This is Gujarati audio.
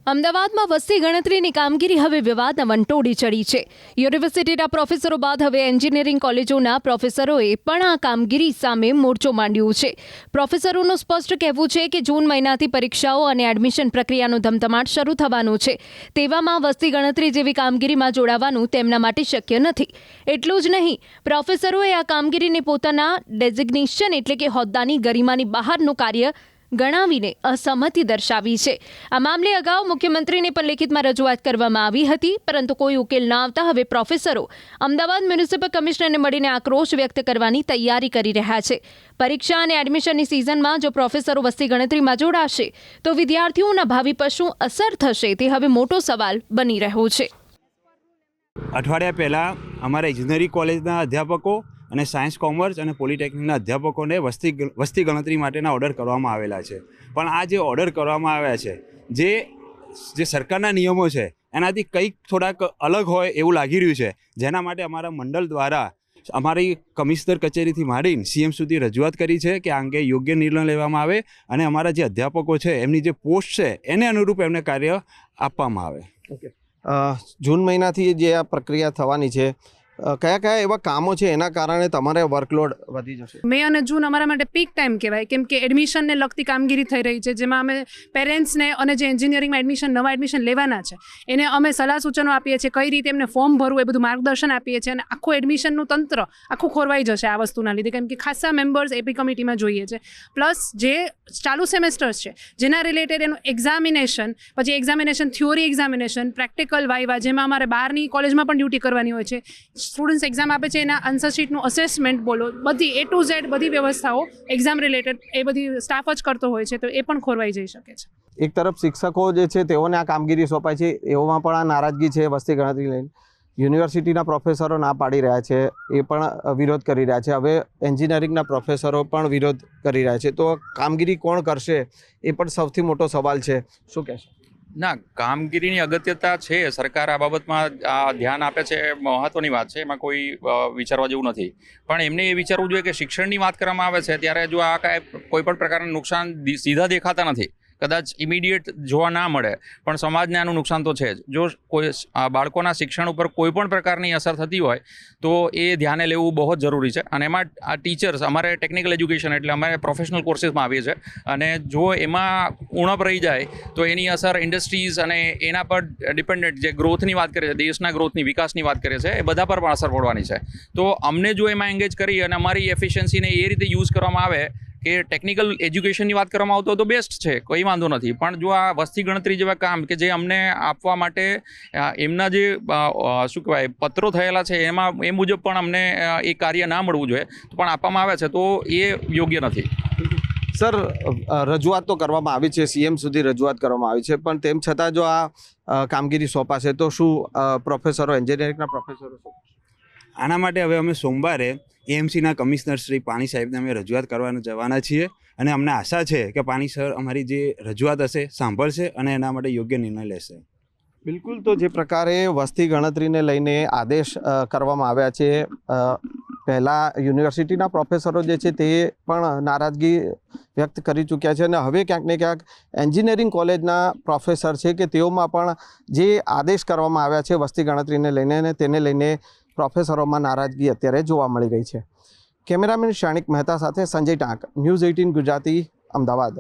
અમદાવાદમાં વસ્તી ગણતરીની કામગીરી હવે વિવાદના વંટોળી ચડી છે. યુનિવર્સિટીના પ્રોફેસરો બાદ હવે એન્જિનિયરિંગ કોલેજોના પ્રોફેસરોએ પણ આ કામગીરી સામે મોરચો માંડ્યો છે. પ્રોફેસરોનું સ્પષ્ટ કહેવું છે કે જૂન મહિનાથી પરીક્ષાઓ અને એડમિશન પ્રક્રિયાનો ધમધમાટ શરૂ થવાનો છે. તેવામાં વસ્તી ગણતરી જેવી કામગીરીમાં જોડાવાનું તેમના માટે શક્ય નથી. એટલું જ નહીં, પ્રોફેસરોએ આ કામગીરીને પોતાના ડેઝિગ્નેશન એટલે કે હોદ્દાની ગરિમાની બહારનું કાર્ય ગણાવીને અસહમતિ દર્શાવી છે. આ મામલે અગાઉ મુખ્યમંત્રીને પણ લેખિતમાં રજૂઆત કરવામાં આવી હતી, પરંતુ કોઈ ઉકેલ ન આવતા હવે પ્રોફેસરો અમદાવાદ મ્યુનિસિપલ કમિશનરને મળીને આક્રોશ વ્યક્ત કરવાની તૈયારી કરી રહ્યા છે. પરીક્ષા અને એડમિશનની સિઝનમાં જો પ્રોફેસરો વસ્તી ગણતરીમાં જોડાશે તો વિદ્યાર્થીઓના ભાવિ પર શું અસર થશે તે હવે મોટો સવાલ બની રહ્યો છે. અઠવાડિયા પહેલાં અમારા એન્જિનિયરિંગ કોલેજના અધ્યાપકો અને સાયન્સ કોમર્સ અને પોલિટેકનિકના અધ્યાપકોને વસ્તી ગણતરી માટેના ઓર્ડર કરવામાં આવેલા છે. પણ આ જે ઓર્ડર કરવામાં આવ્યા છે, જે સરકારના નિયમો છે એનાથી કંઈક થોડાક અલગ હોય એવું લાગી રહ્યું છે, જેના માટે અમારા મંડળ દ્વારા અમારી કમિશનર કચેરીથી માંડીને સીએમ સુધી રજૂઆત કરી છે કે આ અંગે યોગ્ય નિર્ણય લેવામાં આવે અને અમારા જે અધ્યાપકો છે એમની જે પોસ્ટ છે એને અનુરૂપ એમને કાર્ય આપવામાં આવે. ઓકે, જૂન મહિનાથી જે આ પ્રક્રિયા થવાની છે, કયા કયા એવા કામો છે એના કારણે તમારે વર્કલોડ વધી જશે? મે અને જૂન અમારા માટે પીક ટાઈમ કહેવાય, કેમ કે એડમિશનને લગતી કામગીરી થઈ રહી છે, જેમાં અમે પેરેન્ટ્સને અને જે એન્જિનિયરિંગમાં નવા એડમિશન લેવાના છે એને અમે સલાહ સૂચનો આપીએ છીએ, કઈ રીતે એમને ફોર્મ ભરવું એ બધું માર્ગદર્શન આપીએ છીએ. અને આખું એડમિશનનું તંત્ર આખું ખોરવાઈ જશે આ વસ્તુના લીધે, કેમ કે ખાસા મેમ્બર્સ એપી કમિટીમાં જોઈએ છે. પ્લસ જે ચાલુ સેમેસ્ટર્સ છે જેના રિલેટેડ એનું એક્ઝામિનેશન, પછી examination theory examination, practical viva, જેમાં અમારે બહારની કોલેજમાં પણ ડ્યુટી કરવાની હોય છે. સ્ટુડન્ટ્સ એક્ઝામ આપે છે, એના આન્સર શીટનું અસેસમેન્ટ બોલો, બધી A to Z બધી વ્યવસ્થાઓ એક્ઝામ રિલેટેડ એ બધી સ્ટાફ જ કરતો હોય છે, તો એ પણ ખોરવાઈ જઈ શકે છે. એક તરફ શિક્ષકો જે છે તેઓને આ કામગીરી સોંપાય છે, એવામાં પણ આ નારાજગી છે વસ્તી ગણતરી લઈને. યુનિવર્સિટીના પ્રોફેસરો ના પાડી રહ્યા છે, એ પણ વિરોધ કરી રહ્યા છે. હવે એન્જિનિયરિંગના પ્રોફેસરો પણ વિરોધ કરી રહ્યા છે, તો કામગીરી કોણ કરશે એ પણ સૌથી મોટો સવાલ છે. શું કહેશો? ના, કામગીરીની અગત્યતા છે. સરકાર આ બાબતમાં ધ્યાન આપે છે, મહત્વની વાત છે, એમાં કોઈ વિચારવા જેવું નથી. પણ એમને એ વિચારવું જોઈએ કે શિક્ષણની વાત કરવામાં આવે છે ત્યારે જો આ કાંઈ કોઈ પણ પ્રકારના નુકસાન સીધા દેખાતા નથી, કદાચ ઇમિડિયેટ જોવા ના મળે, પણ સમાજને આનું નુકસાન તો છે જ. જો કોઈ બાળકોના શિક્ષણ ઉપર કોઈ પણ પ્રકારની અસર થતી હોય તો એ ધ્યાને લેવું બહુ જ જરૂરી છે. અને એમાં આ ટીચર્સ, અમારે ટેકનિકલ એજ્યુકેશન એટલે અમારે પ્રોફેશનલ કોર્સીસમાં આવીએ છીએ, અને જો એમાં ઉણપ રહી જાય તો એની અસર ઇન્ડસ્ટ્રીઝ અને એના પર ડિપેન્ડન્ટ જે ગ્રોથની વાત કરે છે, દેશના ગ્રોથની, વિકાસની વાત કરે છે, એ બધા પર પણ અસર પડવાની છે. તો અમને જો એમાં એંગેજ કરી અને અમારી એફિશિયન્સીને એ રીતે યુઝ કરવામાં આવે કે ટેકનિકલ એજ્યુકેશનની વાત કરવામાં આવતો તો બેસ્ટ છે, કોઈ વાંધો નથી. પણ જો આ વસ્તી ગણતરી જેવા કામ કે જે અમને આપવા માટે એમના જે શું કહેવાય પત્રો થયેલા છે એમાં એ મુજબ પણ અમને એ કાર્ય ના મળવું જોઈએ તો પણ આપવામાં આવે છે, તો એ યોગ્ય નથી. સર, રજૂઆત તો કરવામાં આવી છે, સીએમ સુધી રજૂઆત કરવામાં આવી છે, પણ તેમ છતાં જો આ કામગીરી સોંપાશે તો શું પ્રોફેસરો, એન્જિનિયરિંગના પ્રોફેસરો? આના માટે હવે અમે સોમવારે એએમસીના કમિશનર શ્રી પાણી સાહેબને અમે રજૂઆત કરવાનું જવાના છીએ, અને અમને આશા છે કે પાણી સર અમારી જે રજૂઆત હશે સાંભળશે અને એના માટે યોગ્ય નિર્ણય લેશે. બિલકુલ, તો જે પ્રકારે વસ્તી ગણતરીને લઈને આદેશ કરવામાં આવ્યા છે, પહેલાં યુનિવર્સિટીના પ્રોફેસરો જે છે તે પણ નારાજગી વ્યક્ત કરી ચૂક્યા છે, અને હવે ક્યાંક ને ક્યાંક એન્જિનિયરિંગ કોલેજના પ્રોફેસર છે કે તેઓમાં પણ જે આદેશ કરવામાં આવ્યા છે વસ્તી ગણતરીને લઈને, અને તેને લઈને પ્રોફેસરોમાં નારાજગી અત્યારે જોવા મળી રહી છે. કેમેરામેન શાણિક મહેતા સાથે સંજય ટાંક, ન્યૂઝ 18 ગુજરાતી, અમદાવાદ.